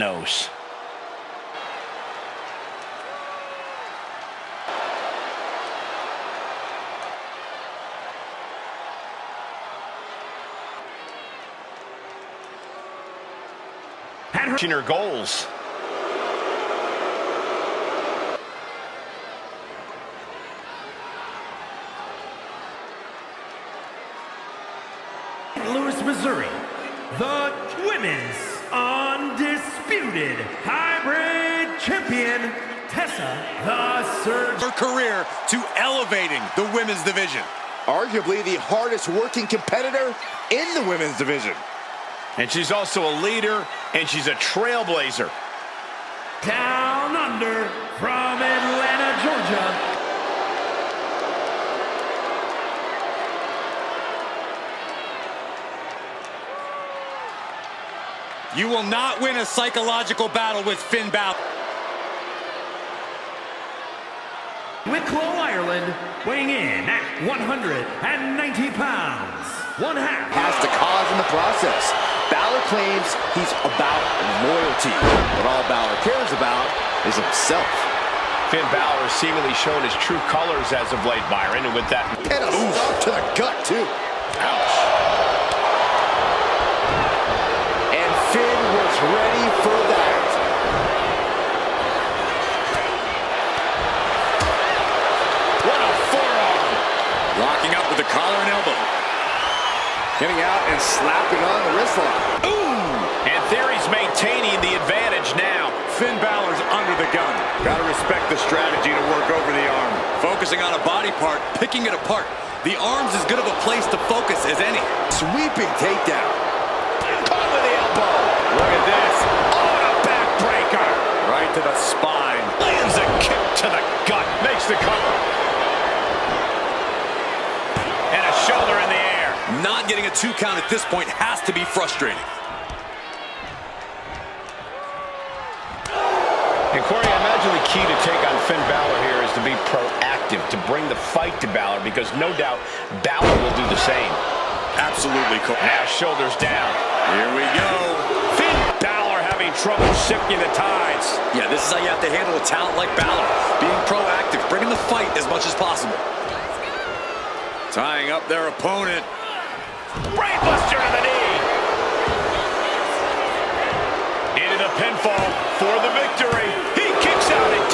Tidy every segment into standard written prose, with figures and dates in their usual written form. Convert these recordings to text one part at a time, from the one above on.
nose. And her goals. Louis, Missouri, the Women's Undisputed Hybrid Champion, Tessa the Surge. Her career to elevating the women's division. Arguably the hardest working competitor in the women's division. And she's also a leader, and she's a trailblazer. Down under from Atlanta, Georgia, You will not win a psychological battle with Finn Balor. Wicklow, Ireland, weighing in at 190 pounds, one half. Has the cause in the process. Balor claims he's about loyalty, but all Balor cares about is himself. Finn Balor has seemingly shown his true colors as of late, Byron, and with that... And a stop to the gut, too. Ouch. And Finn was ready for that. What a forearm. Locking up with the collar and elbow. Getting out and slapping on the wrist lock. Ooh! And Theory's maintaining the advantage now. Finn Balor's under the gun. Gotta respect the strategy to work over the arm. Focusing on a body part, picking it apart. The arm's as good of a place to focus as any. Sweeping takedown. Caught with the elbow. Look at this. Oh, a backbreaker. Right to the spine. Lands a kick to the gut. Makes the cover. And a shoulder in the air. Not getting a 2 count at this point has to be frustrating. And Corey, I imagine the key to take on Finn Balor here is to be proactive, to bring the fight to Balor, because no doubt Balor will do the same. Absolutely, Cole. Now shoulders down. Here we go. Finn Balor having trouble shifting the tides. Yeah, this is how you have to handle a talent like Balor. Being proactive, bringing the fight as much as possible. Tying up their opponent. Brainbuster to the knee. Into the pinfall for the victory. He kicks out at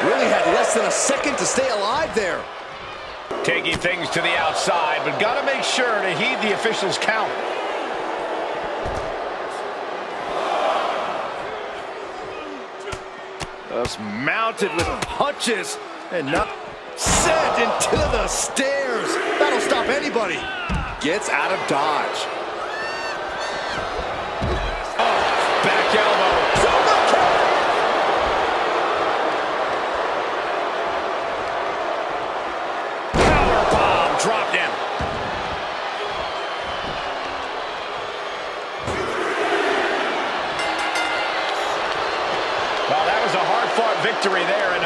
2. Really had less than a second to stay alive there. Taking things to the outside, but got to make sure to heed the officials' count. Just mounted with punches and not sent into the stairs. That'll stop anybody. Gets out of dodge. Oh, back elbow. Powerbomb dropped him. Well, that was a hard-fought victory there, and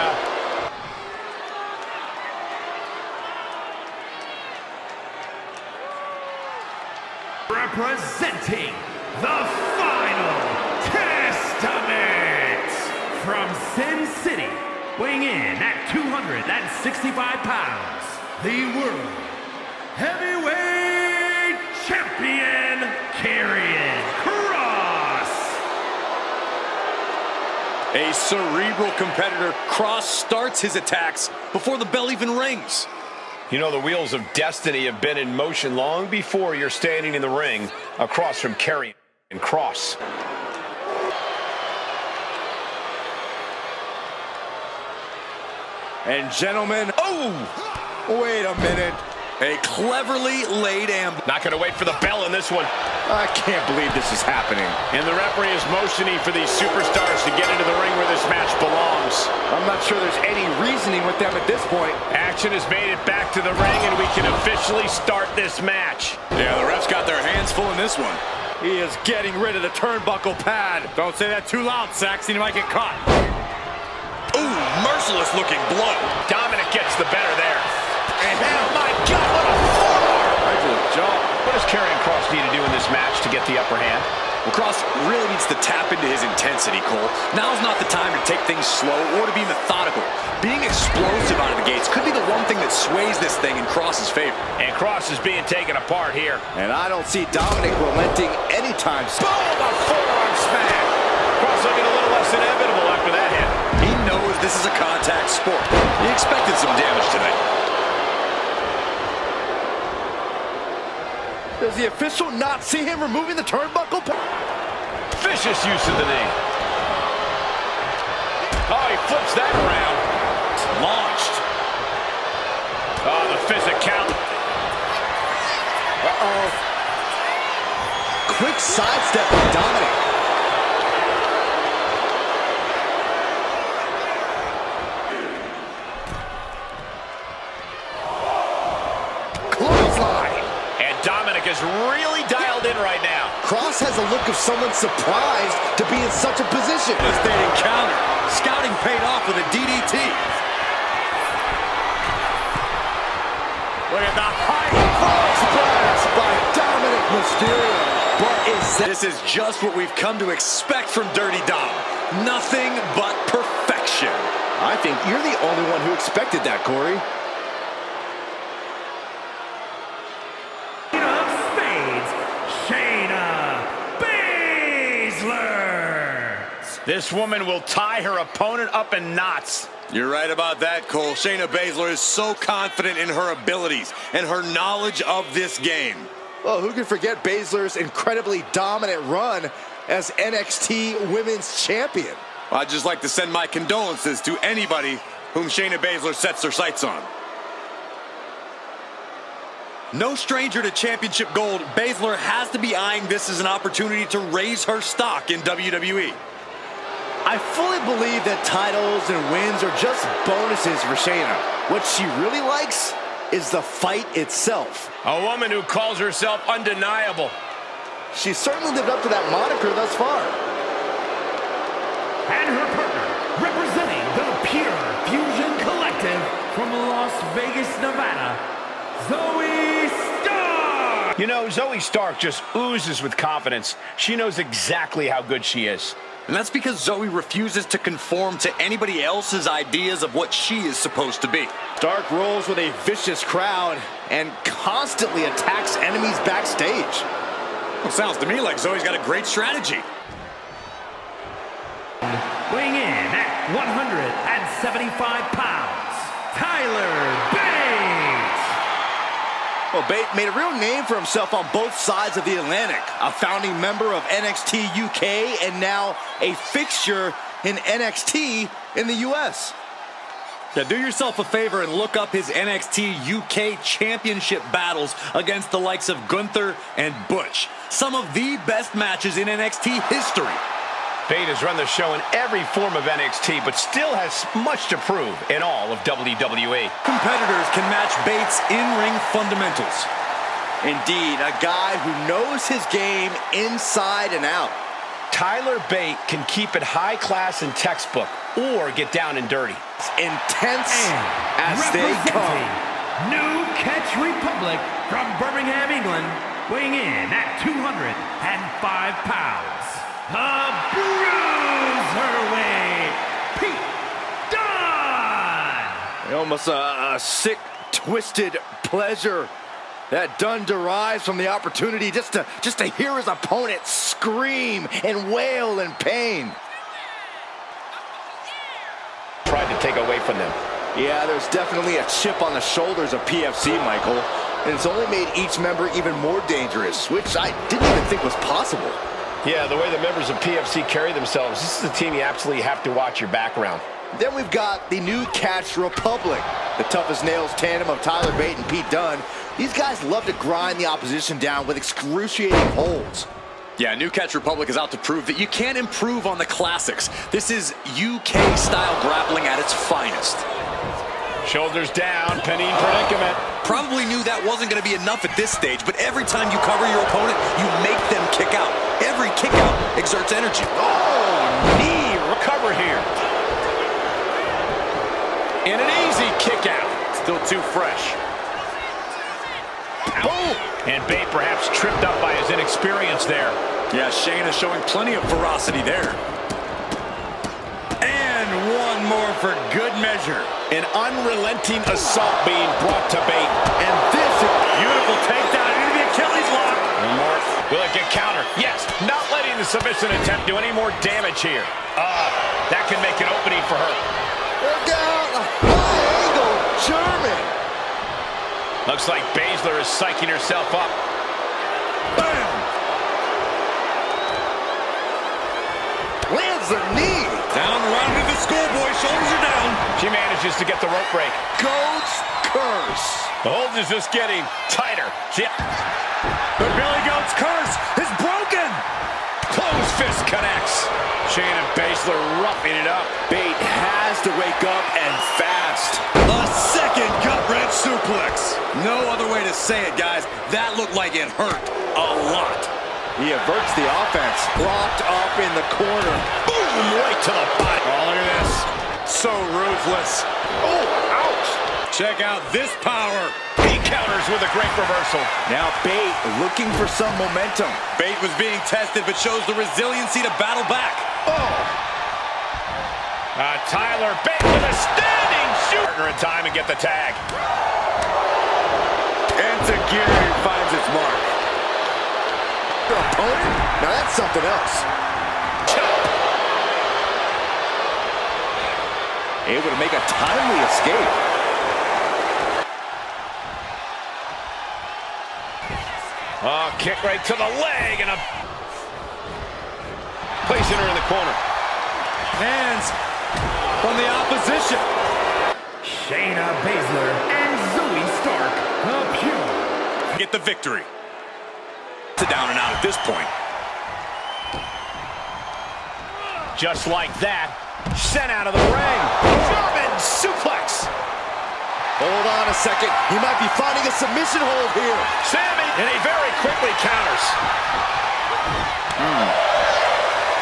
representing the Final Testament from Sin City, weighing in at 265 pounds, the World Heavyweight Champion, Karrion Kross. A cerebral competitor, Kross starts his attacks before the bell even rings. you know the wheels of destiny have been in motion long before you're standing in the ring across from Karrion Kross. And gentlemen, oh, wait a minute. A cleverly laid ambush. Not going to wait for the bell in this one. I can't believe this is happening. And the referee is motioning for these superstars to get into the ring where this match belongs. I'm not sure there's any reasoning with them at this point. Action has made it back to the ring, and we can officially start this match. Yeah, the refs got their hands full in this one. He is getting rid of the turnbuckle pad. Don't say that too loud, Saxon. You might get caught. Ooh, merciless looking blow. Dominic gets the better there. And oh my God, what a forearm! Right to the jaw. What does Karrion Kross need to do in this match to get the upper hand? Cross really needs to tap into his intensity, Cole. Now's not the time to take things slow or to be methodical. Being explosive out of the gates could be the one thing that sways this thing in Cross's favor. And Cross is being taken apart here. And I don't see Dominic relenting anytime soon. Boom! A forearm smash. Cross looking a little less inevitable after that hit. He knows this is a contact sport. He expected some damage tonight. Does the official not see him removing the turnbuckle? Vicious use of the knee. Oh, he flips that around. It's launched. Oh, the physical. Uh-oh. Quick sidestep by Dominic. Clothesline. And Dominic is really dialed in right now. Cross has a look of someone surprised to be in such a position. Devastating counter. Scouting paid off with a DDT. Look at the height. Splash by Dominic Mysterio. But This is just what we've come to expect from Dirty Dom. Nothing but perfection. I think you're the only one who expected that, Corey. Of spades, Shayna Baszler. This woman will tie her opponent up in knots. You're right about that, Cole. Shayna Baszler is so confident in her abilities and her knowledge of this game. Well, who can forget Baszler's incredibly dominant run as NXT Women's Champion? I'd just like to send my condolences to anybody whom Shayna Baszler sets their sights on. No stranger to championship gold, Baszler has to be eyeing this as an opportunity to raise her stock in WWE. I fully believe that titles and wins are just bonuses for Shayna. What she really likes is the fight itself. A woman who calls herself undeniable. She's certainly lived up to that moniker thus far. And her partner, representing the Pure Fusion Collective from Las Vegas, Nevada, Zoe Stark. You know, Zoe Stark just oozes with confidence. She knows exactly how good she is. And that's because Zoe refuses to conform to anybody else's ideas of what she is supposed to be. Stark rolls with a vicious crowd and constantly attacks enemies backstage. Well, sounds to me like Zoe's got a great strategy. Weighing in at 175 pounds, Tyler Bate. Well, Bate made a real name for himself on both sides of the Atlantic. A founding member of NXT UK and now a fixture in NXT in the US. Now do yourself a favor and look up his NXT UK championship battles against the likes of Gunther and Butch. Some of the best matches in NXT history. Bate has run the show in every form of NXT, but still has much to prove in all of WWE. Competitors can match Bate's in-ring fundamentals. Indeed, a guy who knows his game inside and out. Tyler Bate can keep it high class and textbook or get down and dirty. It's intense as they Representing come. New Catch Republic from Birmingham, England, weighing in at 205 pounds, the Bruiserweight, Pete Dunne. Almost a sick, twisted pleasure that Dunne derives from the opportunity just to hear his opponent scream and wail in pain. Tried to take away from them. Yeah, there's definitely a chip on the shoulders of PFC, Michael. And it's only made each member even more dangerous, which I didn't even think was possible. Yeah, the way the members of PFC carry themselves, this is a team you absolutely have to watch your background. Then we've got the New Catch Republic, the toughest nails tandem of Tyler Bate and Pete Dunne. These guys love to grind the opposition down with excruciating holds. Yeah, New Catch Republic is out to prove that you can't improve on the classics. This is UK-style grappling at its finest. Shoulders down, pinning predicament. Probably knew that wasn't going to be enough at this stage, but every time you cover your opponent, you make them kick out. Every kick out exerts energy. Oh, knee recover here. And an easy kick out. Still too fresh. Boom! And Bate perhaps tripped up by his inexperience there. Yeah, Shayna showing plenty of ferocity there. And one more for good measure. An unrelenting assault being brought to Bate. And this is beautiful takedown into the Achilles lock. One more. Will it get countered? Yes. Not letting the submission attempt do any more damage here. That can make an opening for her. Look out! High angle German. Looks like Baszler is psyching herself up. Bam! Lands a knee. Down around to the schoolboy. Shoulders are down. She manages to get the rope break. Goat's curse. The hold is just getting tighter. The Billy Goat's curse is broken. Closed fist connects. Shayna Baszler roughing it up. Bate has to wake up and fast. A second gut-wrench suplex. No other way to say it, guys. That looked like it hurt a lot. He averts the offense. Locked up in the corner. Boom! Right to the body. Oh, look at this. So ruthless. Oh, ouch! Check out this power. He counters with a great reversal. Now Bate looking for some momentum. Bate was being tested, but shows the resiliency to battle back. Tyler Bate with a standing shoot. Partner in time and get the tag. And Tajiri finds its mark. Your opponent? Now that's something else. Able to make a timely escape. Oh, kick right to the leg and a placing her in the corner. Hands from the opposition. Shayna Baszler and Zoe Stark appear. Get the victory. It's a down and out at this point. Just like that, sent out of the ring. German suplex. Hold on a second. He might be finding a submission hold here. Sammy, and he very quickly counters.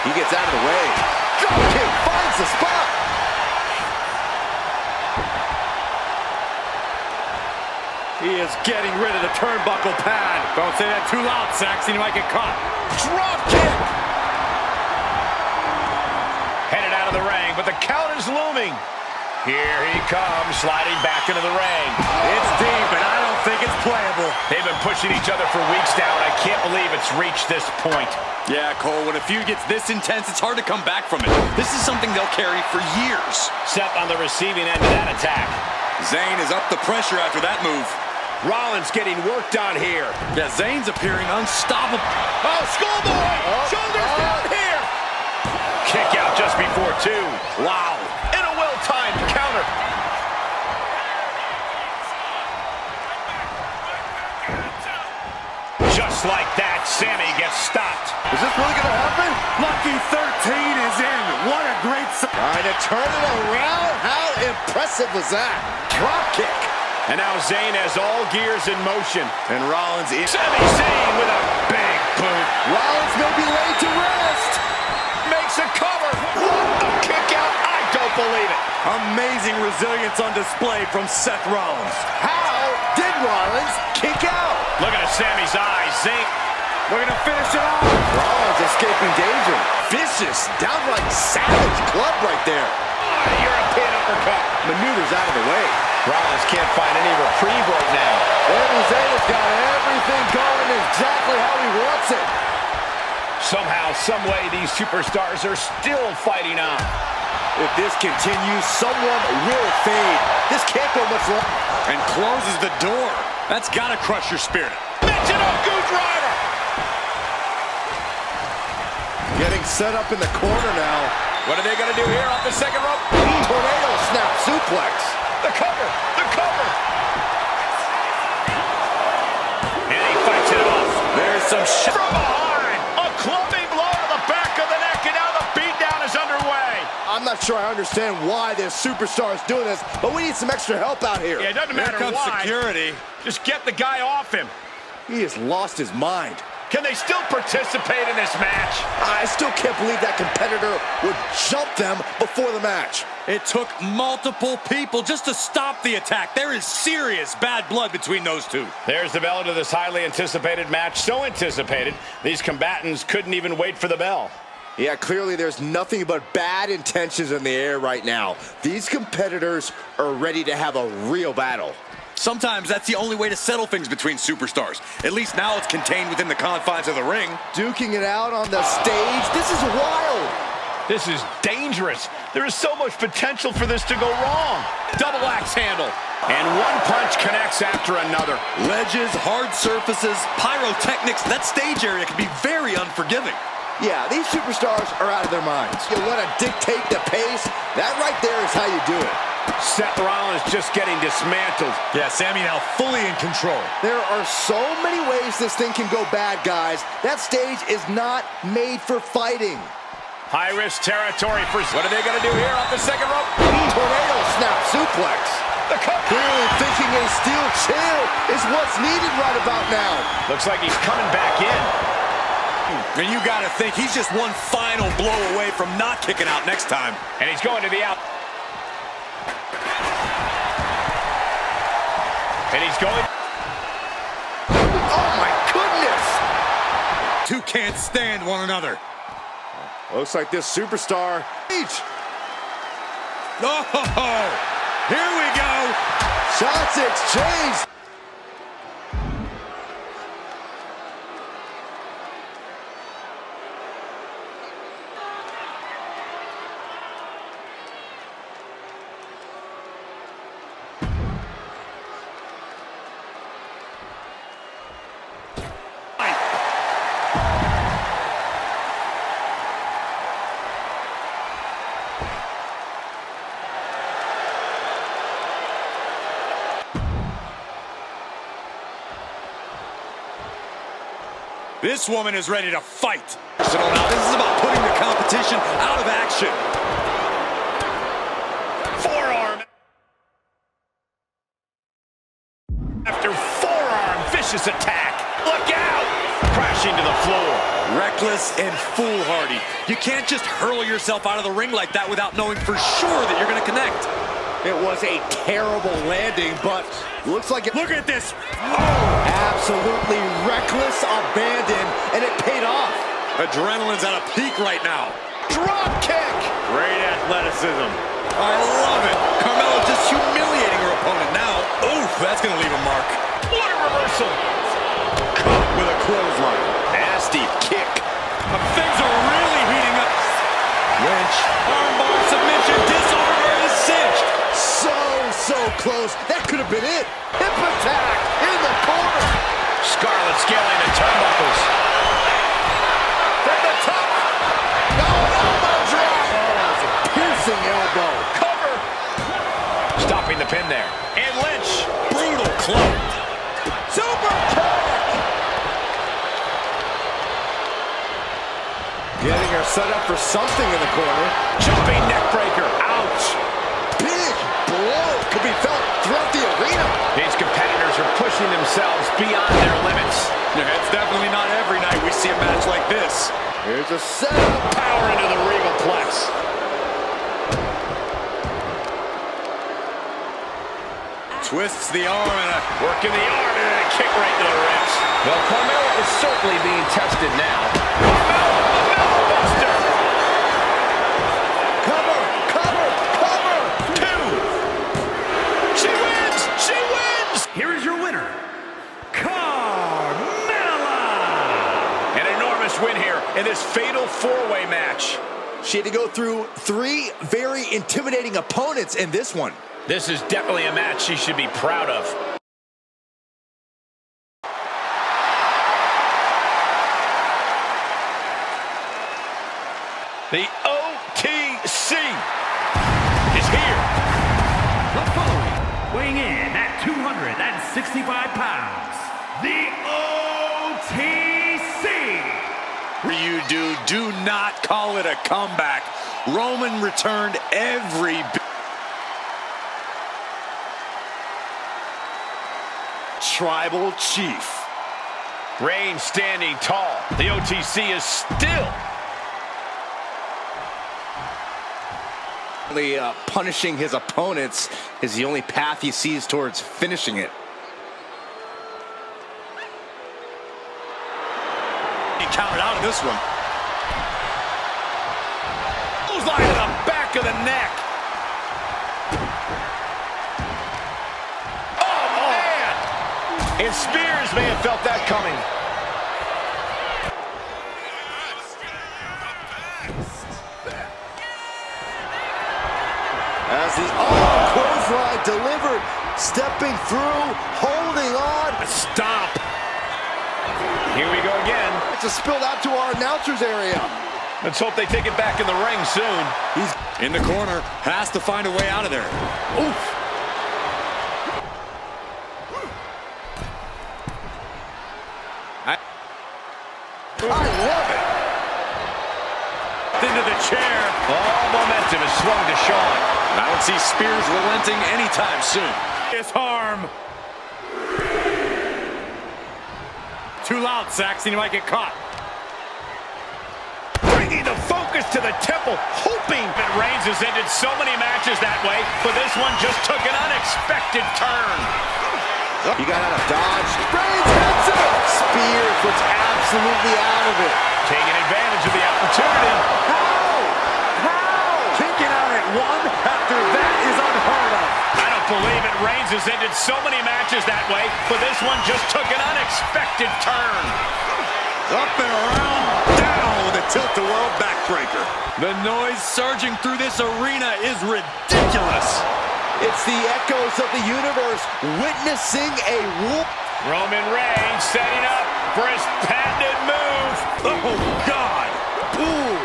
He gets out of the way. Drop kick finds the spot. He is getting rid of the turnbuckle pad. Don't say that too loud, Saxon. You might get caught. Drop kick. Headed out of the ring, but the count is looming. Here he comes, sliding back into the ring. It's deep, and I don't think it's playable. They've been pushing each other for weeks now, and I can't believe it's reached this point. Yeah, Cole, when a feud gets this intense, it's hard to come back from it. This is something they'll carry for years. Seth on the receiving end of that attack. Zayn is up the pressure after that move. Rollins getting worked on here. Yeah, Zayn's appearing unstoppable. Oh, schoolboy! Shoulders down here! Kick out just before two. Wow. And a well-timed counter. Just like that, Sammy gets stopped. Is this really gonna happen? Lucky 13 is in. What a great... Trying to turn it around. How impressive was that? Drop kick. And now Zayn has all gears in motion. And Rollins is... Sami Zayn with a big boot. Rollins may be laid to rest. Makes a cover. What a kick out. I don't believe it. Amazing resilience on display from Seth Rollins. How did Rollins kick out? Look at Sami's eyes. Zayn Looking to finish it off. Rollins escaping danger. Vicious, downright savage club right there. European uppercut. Maneuvers out of the way. Rollins can't find any reprieve right now. Sami Zayn has got everything going exactly how he wants it. Somehow, some way, these superstars are still fighting on. If this continues, someone will fade. This can't go much longer. And closes the door. That's got to crush your spirit. Michinoku driver. Getting set up in the corner now. What are they going to do here off the second rope? Tornado snap suplex. The cover. The cover. And he fights it off. There's some shot. From behind. A clubbing blow to the back of the neck, and now the beatdown is underway. I'm not sure I understand why this superstar is doing this, but we need some extra help out here. Yeah, it doesn't Here matter comes why. security. Just get the guy off him. He has lost his mind. Can they still participate in this match? I still can't believe that competitor would jump them before the match. It took multiple people just to stop the attack. There is serious bad blood between those two. There's the bell to this highly anticipated match. So anticipated, these combatants couldn't even wait for the bell. Yeah, clearly there's nothing but bad intentions in the air right now. These competitors are ready to have a real battle. Sometimes that's the only way to settle things between superstars. At least now it's contained within the confines of the ring. Duking it out on the stage. This is wild. This is dangerous. There is so much potential for this to go wrong. Double axe handle. And one punch connects after another. Ledges, hard surfaces, pyrotechnics. That stage area can be very unforgiving. Yeah, these superstars are out of their minds. You want to dictate the pace? That right there is how you do it. Seth Rollins just getting dismantled. Yeah, Sammy now fully in control. There are so many ways this thing can go bad, guys. That stage is not made for fighting. High-risk territory for... What are they going to do here off the second rope? Tornado snap suplex. The cover. Clearly thinking a steel chair is what's needed right about now. Looks like he's coming back in. And you got to think he's just one final blow away from not kicking out next time. And he's going to the out. And he's going... Oh, my goodness. Two can't stand one another. Looks like this superstar... Oh, here we go. Shots exchanged. This woman is ready to fight. So now this is about putting the competition out of action. Forearm. After forearm, vicious attack. Look out! Crashing to the floor. Reckless and foolhardy. You can't just hurl yourself out of the ring like that without knowing for sure that you're going to connect. It was a terrible landing, but looks like it... Look at this. Absolutely reckless abandon, and it paid off. Adrenaline's at a peak right now. Drop kick. Great athleticism. I love it. Carmella just humiliating her opponent now. Oof, that's going to leave a mark. What a reversal. Caught with a clothesline. Nasty kick. Things are really heating up. Lynch. Armbar submission. Disarmer is cinched. So close. That could have been it. Hip attack in the corner. Scarlett scaling the turnbuckles. From the top. No, elbow drop. Oh, a piercing elbow. Cover. Stopping the pin there. And Lynch. Brutal club. Super kick. Getting her set up for something in the corner. Jumping neck breaker. Ouch. Big blow could be felt throughout the arena. These competitors are pushing themselves beyond their limits. It's definitely not every night we see a match like this. Here's a setup. Power into the regal plex. Twists the arm and a... Working the arm and then a kick right to the ribs. Well, Carmella is certainly being tested now. Carmella, a buster. Cover. Two. She wins. She wins. Here is your winner, Carmella! An enormous win here in this fatal four-way match. She had to go through 3 very intimidating opponents in this one. This is definitely a match she should be proud of. The OTC is here. The following, weighing in at 265 pounds, the OTC. Do not call it a comeback. Roman returned every bit. Tribal Chief. Reigns standing tall. The OTC is still Punishing his opponents is the only path he sees towards finishing it. He counted out of this one. Line to the back of the neck. Oh, man! And Spears may have felt that coming. As the clothesline delivered, stepping through, holding on. Stop. Here we go again. It's just spilled out to our announcer's area. Let's hope they take it back in the ring soon. He's in the corner, has to find a way out of there. Oof. I love it. Into the chair. All momentum is swung to Shawn. I don't see Spears relenting anytime soon. His harm. Too loud, Saxton. You might get caught. Bringing the focus to the temple, hoping that Reigns has ended so many matches that way, but this one just took an unexpected turn. He got out of dodge. Reigns hits it. Spears was absolutely out of it. Taking advantage of the opportunity. How? Kicking out at one after that is unheard of. I don't believe it. Reigns has ended so many matches that way, but this one just took an unexpected turn. Up and around, down with a tilt-a-whirl backbreaker. The noise surging through this arena is ridiculous. It's the echoes of the universe witnessing a whoop. Roman Reigns setting up for his patented move. Oh, God. Ooh.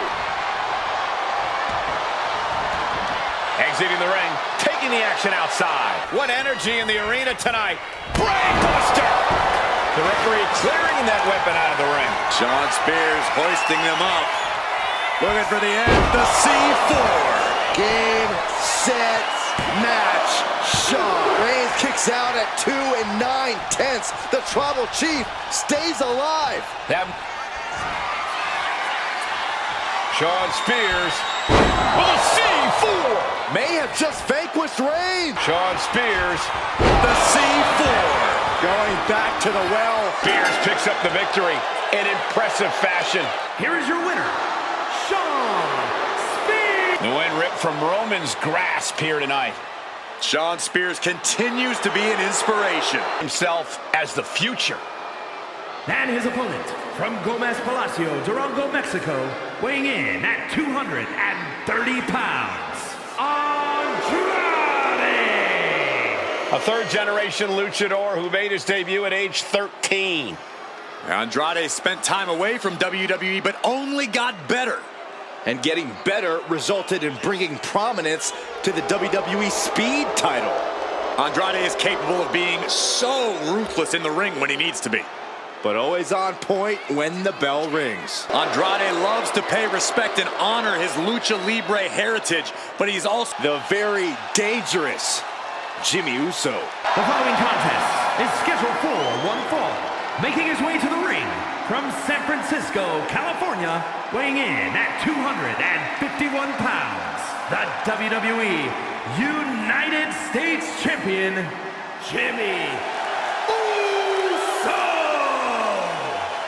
Exiting the ring, taking the action outside. What energy in the arena tonight. Brainbuster! The referee clearing that weapon out of the ring. Shawn Spears hoisting them up. Looking for the end, the C4. Game, set, match. Shawn Reigns kicks out at 2 9/10. The Tribal Chief stays alive. Shawn Spears with a C4. May have just vanquished Reigns. Shawn Spears, The C4. going back to the well. Spears picks up the victory in impressive fashion. Here is your winner, Shawn Spears. The win ripped from Roman's grasp here tonight. Shawn Spears continues to be an inspiration. Himself as the future. And his opponent, from Gomez Palacio, Durango, Mexico, weighing in at 230 pounds, Andrade! A third-generation luchador who made his debut at age 13. Andrade spent time away from WWE, but only got better. And getting better resulted in bringing prominence to the WWE Speed title. Andrade is capable of being so ruthless in the ring when he needs to be. But always on point when the bell rings. Andrade loves to pay respect and honor his Lucha Libre heritage, but he's also The very dangerous Jimmy Uso. The following contest is scheduled for one fall. Making his way to the ring from San Francisco, California, weighing in at 251 pounds, the WWE United States Champion, Jimmy Uso!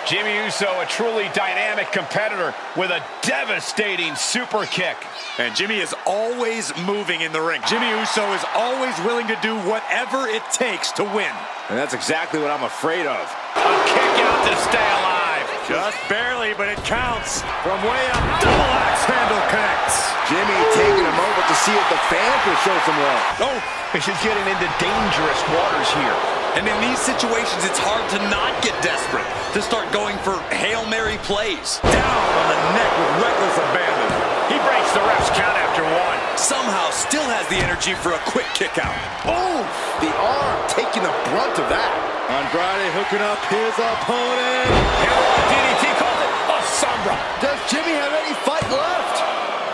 Jimmy Uso, a truly dynamic competitor with a devastating super kick. And Jimmy is always moving in the ring. Jimmy Uso is always willing to do whatever it takes to win. And that's exactly what I'm afraid of. A kick out to stay alive. Just barely, but it counts. From way up, double axe handle connects. Jimmy taking a moment to see if the fans will show some love. Oh, this is getting into dangerous waters here. And in these situations, it's hard to not get desperate, to start going for Hail Mary plays. Down on the neck with reckless abandon. He breaks the ref's count after one. Somehow still has the energy for a quick kick out. Oh, the arm taking the brunt of that. Andrade hooking up his opponent. Hammerlock DDT calls it a sombra. Does Jimmy have any fight left?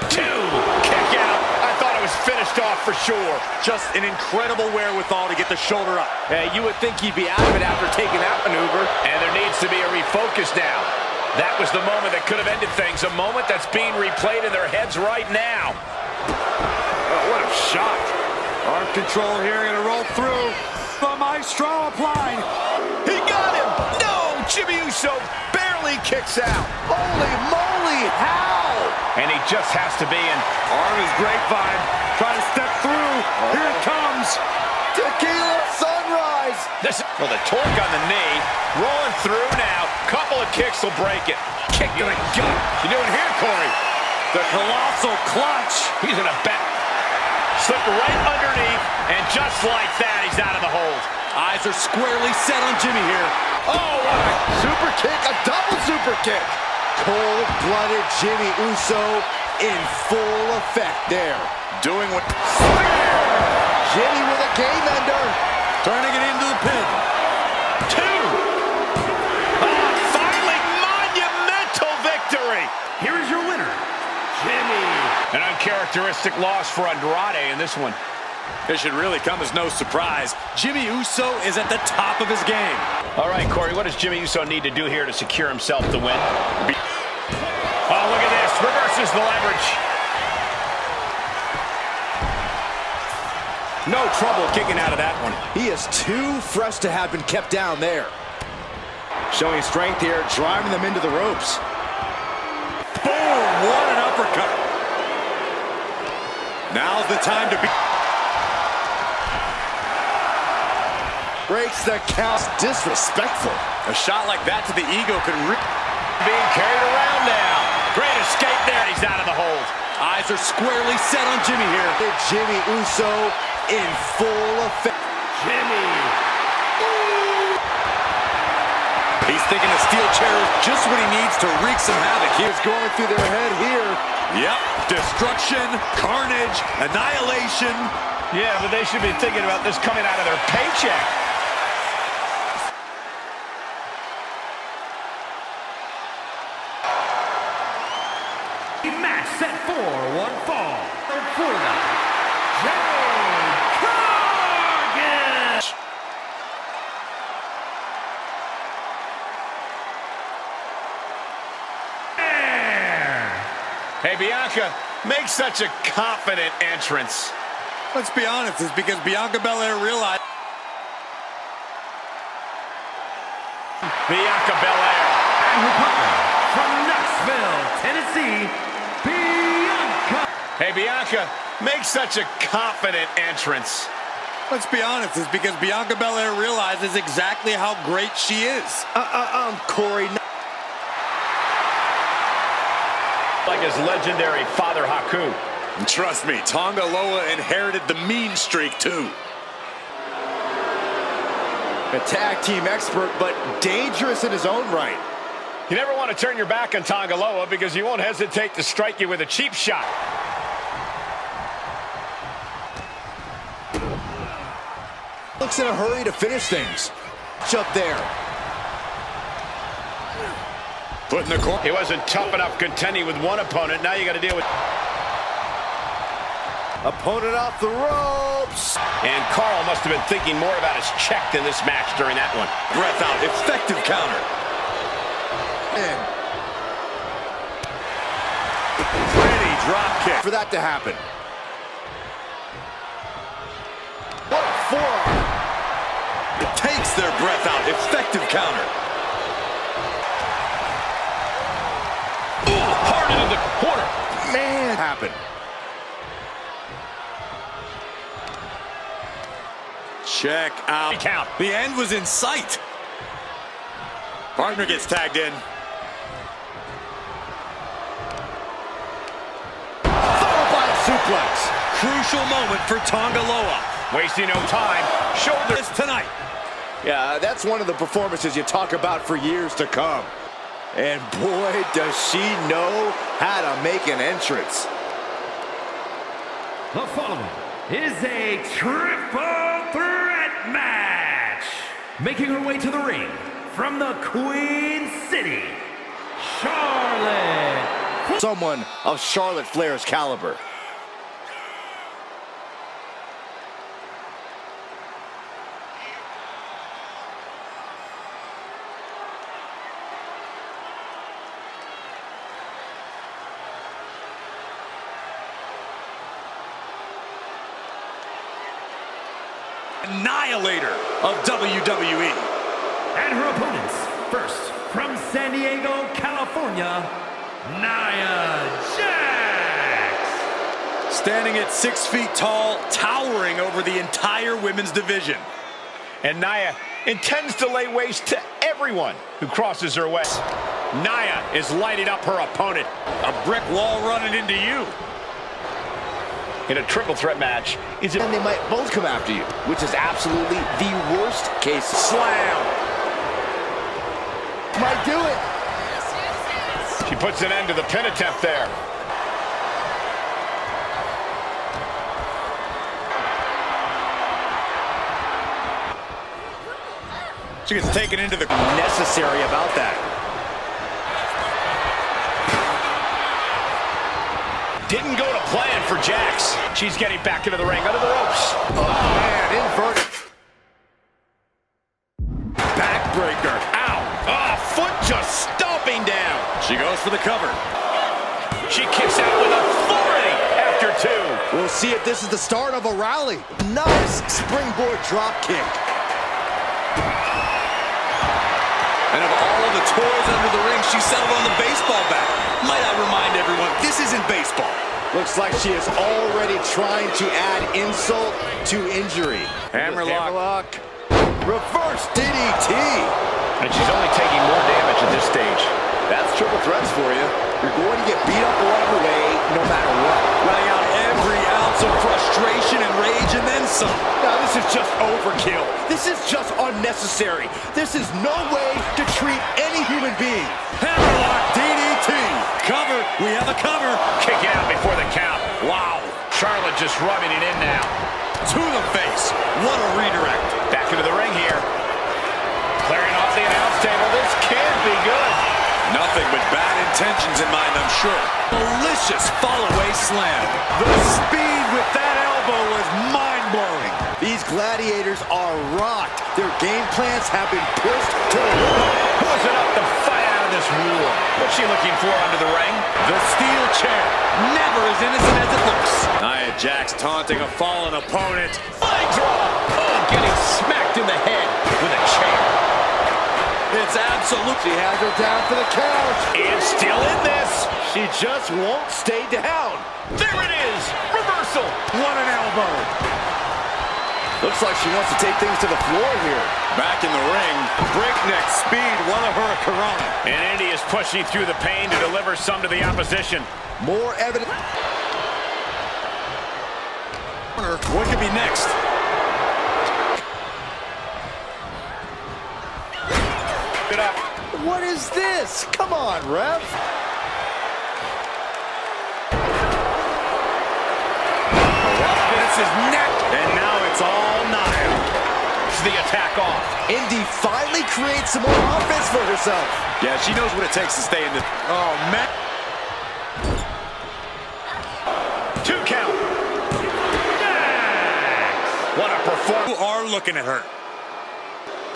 2, kick out. I thought it was finished off for sure. Just an incredible wherewithal to get the shoulder up. You would think he'd be out of it after taking that maneuver. And there needs to be a refocus now. That was the moment that could have ended things. A moment that's being replayed in their heads right now. shocked. Arm control here, gonna roll through. The Maestro applied. He got him! No! Jimmy Uso barely kicks out. Holy moly, how? And he just has to be in. Arm is grapevine. Trying to step through. Here it comes. Tequila sunrise. Well, the torque on the knee. Rolling through now. Couple of kicks will break it. Kick to the gut. You doing here, Corey? The colossal clutch. He's in a back. Slipped right underneath, and just like that, he's out of the hold. Eyes are squarely set on Jimmy here. Oh, what a super kick, a double super kick. Cold-blooded Jimmy Uso in full effect there. Doing what... Jimmy with a game ender. Turning it into the pin. 2. Finally, monumental victory. Here is your winner, Jimmy. An uncharacteristic loss for Andrade in this one. This should really come as no surprise. Jimmy Uso is at the top of his game. All right, Corey, what does Jimmy Uso need to do here to secure himself the win? Oh, look at this. Reverses the leverage. No trouble kicking out of that one. He is too fresh to have been kept down there. Showing strength here, driving them into the ropes. Boom! What an uppercut. Now's the time to be... Breaks the count. Disrespectful. A shot like that to the ego could... Being carried around now. Great escape there. He's out of the hold. Eyes are squarely set on Jimmy here. Jimmy Uso in full effect. Jimmy. He's thinking the steel chair is just what he needs to wreak some havoc. He's going through their head here. Yep. Destruction, carnage, annihilation. Yeah, but they should be thinking about this coming out of their paycheck. Match set for one fall. For the Jade Cargill. Hey, Bianca, make such a confident entrance. Let's be honest, it's because Bianca Belair realized... Bianca Belair. And her partner from Knoxville, Tennessee, Bianca. Hey, Bianca, make such a confident entrance. Let's be honest, it's because Bianca Belair realizes exactly how great she is. Corey. Like his legendary father, Haku. And trust me, Tonga Loa inherited the mean streak, too. A tag team expert, but dangerous in his own right. You never want to turn your back on Tonga Loa because he won't hesitate to strike you with a cheap shot. Looks in a hurry to finish things. Up there. Put in the corner. He wasn't tough enough contending with one opponent. Now you got to deal with... Opponent off the ropes. And Carl must have been thinking more about his check than this match during that one. Breath out. Effective counter. Pretty drop kick. For that to happen. What a forearm. It takes their breath out. Effective counter. Ooh, hard into the corner. Man, happened. Check out. Count. The end was in sight. Partner gets tagged in. Followed suplex. Crucial moment for Tonga Loa. Wasting no time. Shoulders Tonight. Yeah, that's one of the performances you talk about for years to come. And boy, does she know how to make an entrance. The following is a triple threat match. Making her way to the ring from the Queen City, Charlotte. Someone of Charlotte Flair's caliber. annihilator of WWE. And her opponents, first from San Diego, California, Nia Jax. Standing at 6 feet tall, towering over the entire women's division. And Nia intends to lay waste to everyone who crosses her way. Nia is lighting up her opponent. A brick wall running into you. In a triple threat match, And they might both come after you, which is absolutely the worst case. slam. Might do it. She puts an end to the pin attempt there. She gets taken into the... Necessary about that. Didn't go to plan for Jax. She's getting back into the ring, under the ropes. Oh, man, inverted. Backbreaker. Ow. Oh, foot just stomping down. She goes for the cover. She kicks out with authority after two. We'll see if this is the start of a rally. Nice springboard drop kick. And of all of the toys under the ring, she settled on the baseball bat. Might I remind everyone, this isn't baseball. Looks like she is already trying to add insult to injury. Hammerlock. Reverse DDT. And she's only taking more damage at this stage. That's triple threats for you. You're going to get beat up along the way, no matter what. Letting out every ounce of frustration and rage and then some. Now, this is just overkill. This is just unnecessary. This is no way to treat any human being. Hammerlock DDT. Cover. We have a cover. Kick out before the count. Wow. Charlotte just rubbing it in now. To the face. What a redirect. Back into the ring here. Clearing off the announce table. This can't be good. Nothing but bad intentions in mind, I'm sure. Delicious fall-away slam. The speed with that elbow was mind-blowing. These gladiators are rocked. Their game plans have been pushed to the limit. Who's it up to fight out of this war? What's she looking for under the ring? The steel chair. Never as innocent as it looks. Nia Jax taunting a fallen opponent. Flying draw. Oh, getting smacked in the head with a chair. It's absolute. She has her down for the count. And still in this. She just won't stay down. There it is. Reversal. What an elbow. Looks like she wants to take things to the floor here. Back in the ring. Breakneck speed. What a hurricanrana. And Indy is pushing through the pain to deliver some to the opposition. More evidence. What could be next? It up. What is this? Come on, ref. This is neck. And now it's all Nia. It's the attack off. Indy finally creates some more offense for herself. Yeah, she knows what it takes to stay in the... Oh, man. 2 count. What a performance. You are looking at her.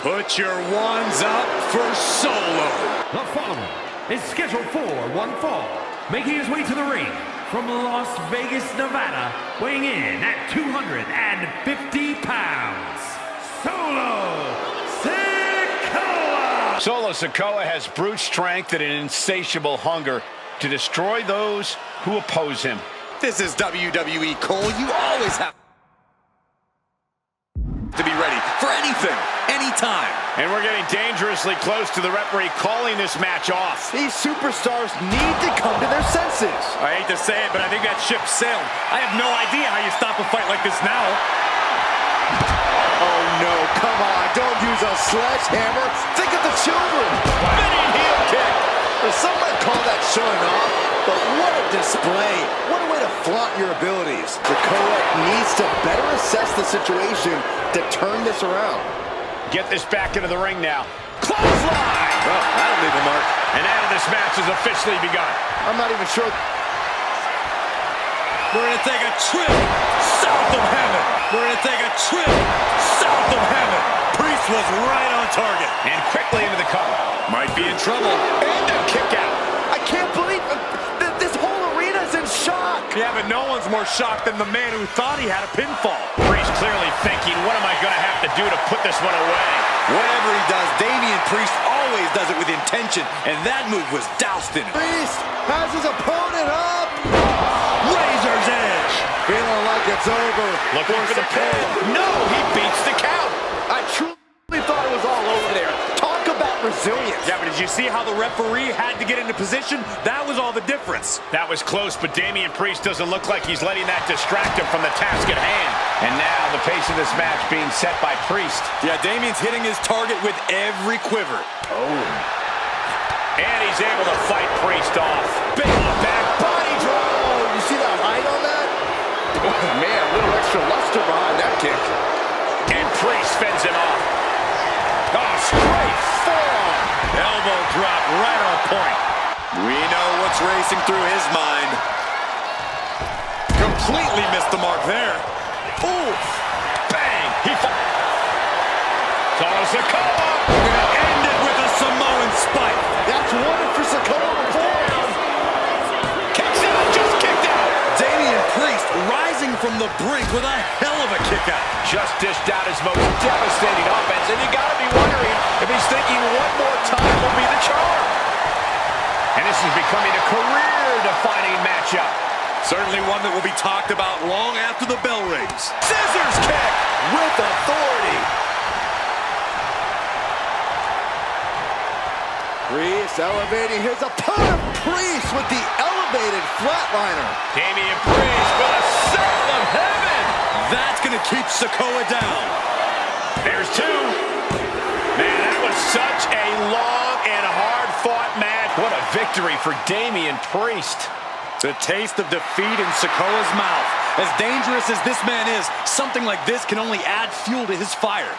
Put your ones up for Solo. The following is scheduled for one fall, making his way to the ring from Las Vegas, Nevada, weighing in at 250 pounds, Solo Sikoa. Solo Sikoa has brute strength and an insatiable hunger to destroy those who oppose him. This is WWE, Cole. You always have to be ready for anything, anytime. And we're getting dangerously close to the referee calling this match off. These superstars need to come to their senses. I hate to say it, but I think that ship sailed. I have no idea how you stop a fight like this now. Oh no, come on, don't use a sledgehammer. Think of the children. Spinning heel kick. Well, some might call that showing off, but what a display. What a way to flaunt your abilities. Sikoa needs to better assess the situation to turn this around. Get this back into the ring now. Clothesline! Well, that'll leave a mark. And now this match has officially begun. I'm not even sure. We're going to take a trip south of heaven. We're going to take a trip south of heaven. Priest was right on target. And quickly into the cover. Might be in trouble. And a kick out. I can't believe this whole arena is in shock. Yeah, but no one's more shocked than the man who thought he had a pinfall. Priest clearly thinking, what am I going to have to do to put this one away? Whatever he does, Damian Priest always does it with intention, and that move was doused in it. Priest has his opponent up. Razor's edge. Feeling like it's over. Looking for the pin. No, he beats the count. I truly thought it was all over there. Talk about resilience. Yeah, but did you see how the referee had to get into position? That was all the difference. That was close, but Damian Priest doesn't look like he's letting that distract him from the task at hand. And now the pace of this match being set by Priest. Yeah, Damian's hitting his target with every quiver. And he's able to fight Priest off. Big back body drop. Oh, you see that height on that? Oh, man, a little extra luster behind that kick. And Priest fends him off. Oh, straight forearm. Elbow drop right on point. We know what's racing through his mind. Completely missed the mark there. Ooh. Bang. He Total Sikoa. End it with a Samoan spike. That's one for Sikoa before. Kicks out. Just kicked out. Damian Priest rising from the brink with a hell of a kick out. Just dished out his most devastating offense, and you got to be wondering if he's thinking one more time will be the charm. And this is becoming a career-defining matchup. Certainly one that will be talked about long after the bell rings. Scissors kick with authority. Priest elevating his opponent. Priest with the elevated flatliner. Damian Priest with a sound of heaven. That's going to keep Sikoa down. There's two. Man, that was such a long and hard-fought match. What a victory for Damian Priest. The taste of defeat in Sikoa's mouth. As dangerous as this man is, something like this can only add fuel to his fire.